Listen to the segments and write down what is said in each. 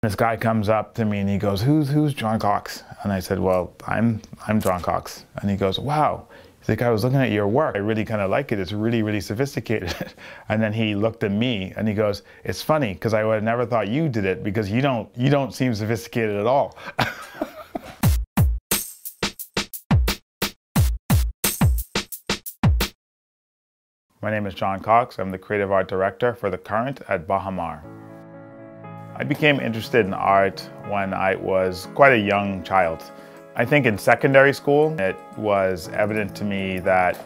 This guy comes up to me and he goes, who's John Cox? And I said, well, I'm John Cox. And he goes, wow. He's like, I was looking at your work. I really kind of like it. It's really, really sophisticated. And then he looked at me and he goes, it's funny because I would have never thought you did it because you don't seem sophisticated at all. My name is John Cox. I'm the creative art director for The Current at Baha Mar. I became interested in art when I was quite a young child. I think in secondary school, it was evident to me that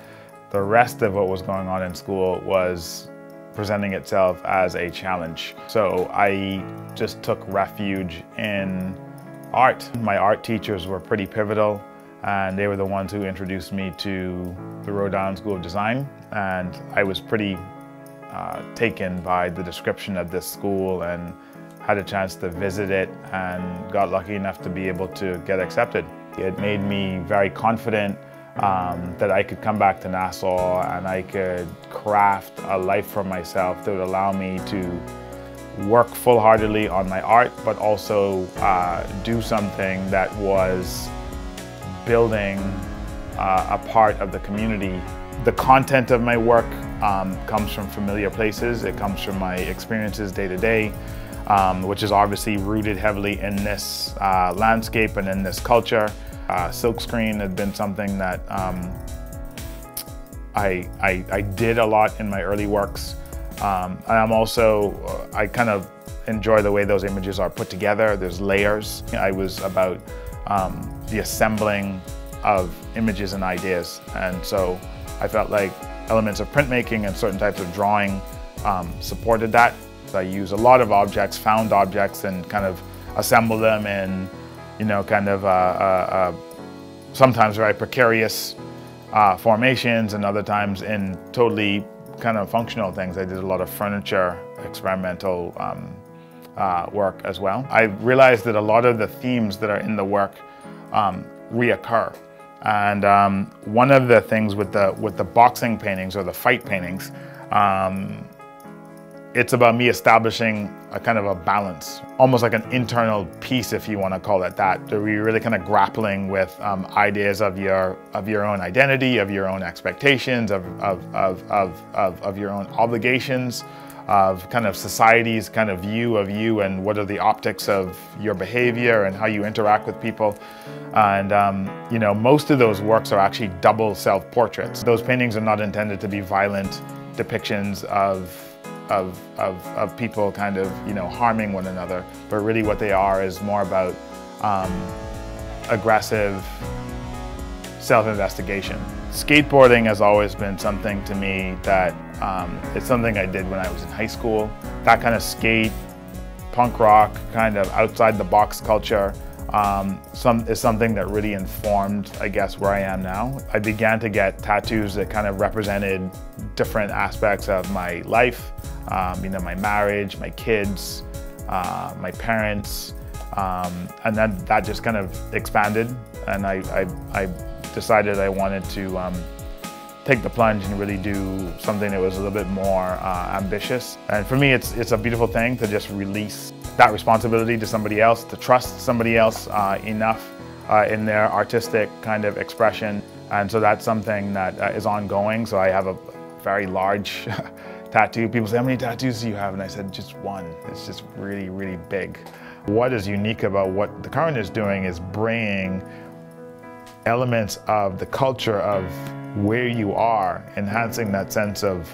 the rest of what was going on in school was presenting itself as a challenge. So I just took refuge in art. My art teachers were pretty pivotal, and they were the ones who introduced me to the Rhode Island School of Design. And I was pretty taken by the description of this school and had a chance to visit it and got lucky enough to be able to get accepted. It made me very confident that I could come back to Nassau and I could craft a life for myself that would allow me to work full-heartedly on my art, but also do something that was building a part of the community. The content of my work comes from familiar places. It comes from my experiences day to day, which is obviously rooted heavily in this landscape and in this culture. Silkscreen had been something that I did a lot in my early works. And I kind of enjoy the way those images are put together. There's layers. I was about the assembling of images and ideas. And so I felt like elements of printmaking and certain types of drawing supported that. So I use a lot of objects, found objects, and kind of assemble them in, kind of sometimes very precarious formations, and other times in totally kind of functional things. I did a lot of furniture experimental work as well. I realized that a lot of the themes that are in the work reoccur. And one of the things with the boxing paintings or the fight paintings, it's about me establishing a kind of a balance, almost like an internal peace, if you want to call it that. So you're really kind of grappling with ideas of your own identity, of your own expectations, of your own obligations, of kind of society's kind of view of you, and what are the optics of your behavior and how you interact with people. And most of those works are actually double self-portraits. Those paintings are not intended to be violent depictions of people kind of, harming one another, but really what they are is more about aggressive self-investigation. Skateboarding has always been something to me that it's something I did when I was in high school. That kind of skate, punk rock, kind of outside the box culture is something that really informed, I guess, where I am now. I began to get tattoos that kind of represented different aspects of my life, my marriage, my kids, my parents, and then that just kind of expanded, and I decided I wanted to take the plunge and really do something that was a little bit more ambitious. And for me, it's a beautiful thing to just release that responsibility to somebody else, to trust somebody else enough in their artistic kind of expression. And so that's something that is ongoing. So I have a very large tattoo. People say, how many tattoos do you have? And I said, just one. It's just really, really big. What is unique about what The Current is doing is bringing elements of the culture of where you are, enhancing that sense of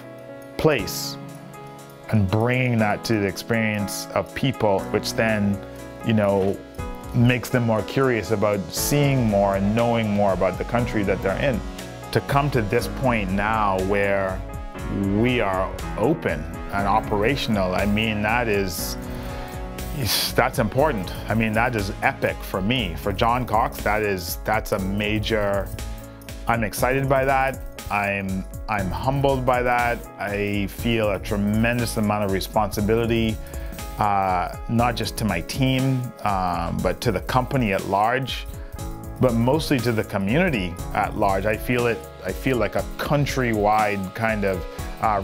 place, and bringing that to the experience of people, which then, makes them more curious about seeing more and knowing more about the country that they're in. To come to this point now where we are open and operational, I mean, that's important. I mean, that is epic for me. For John Cox, that's a major, I'm excited by that. I'm humbled by that. I feel a tremendous amount of responsibility, not just to my team, but to the company at large, but mostly to the community at large. I feel like a countrywide kind of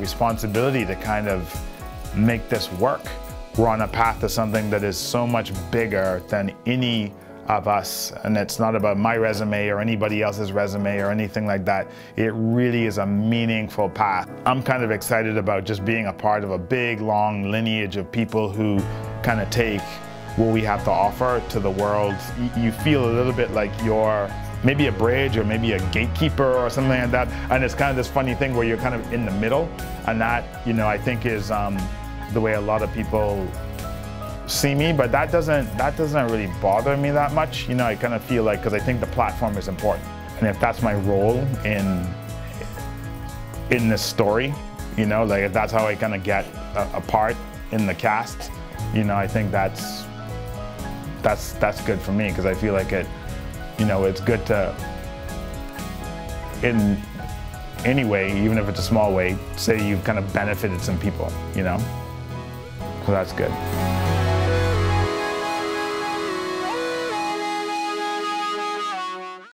responsibility to kind of make this work. we're on a path to something that is so much bigger than any of us, and it's not about my resume or anybody else's resume or anything like that. It really is a meaningful path. I'm kind of excited about just being a part of a big, long lineage of people who kind of take what we have to offer to the world. You feel a little bit like you're maybe a bridge or maybe a gatekeeper or something like that, and it's kind of this funny thing where you're kind of in the middle, and that, you know, I think is the way a lot of people see me, but that doesn't really bother me that much. You know, I kind of feel like, because I think the platform is important, and if that's my role in this story, you know, like if that's how I kind of get a part in the cast, you know, I think that's good for me, because I feel like it, you know, it's good to, in any way, even if it's a small way, say you've kind of benefited some people, you know, so that's good.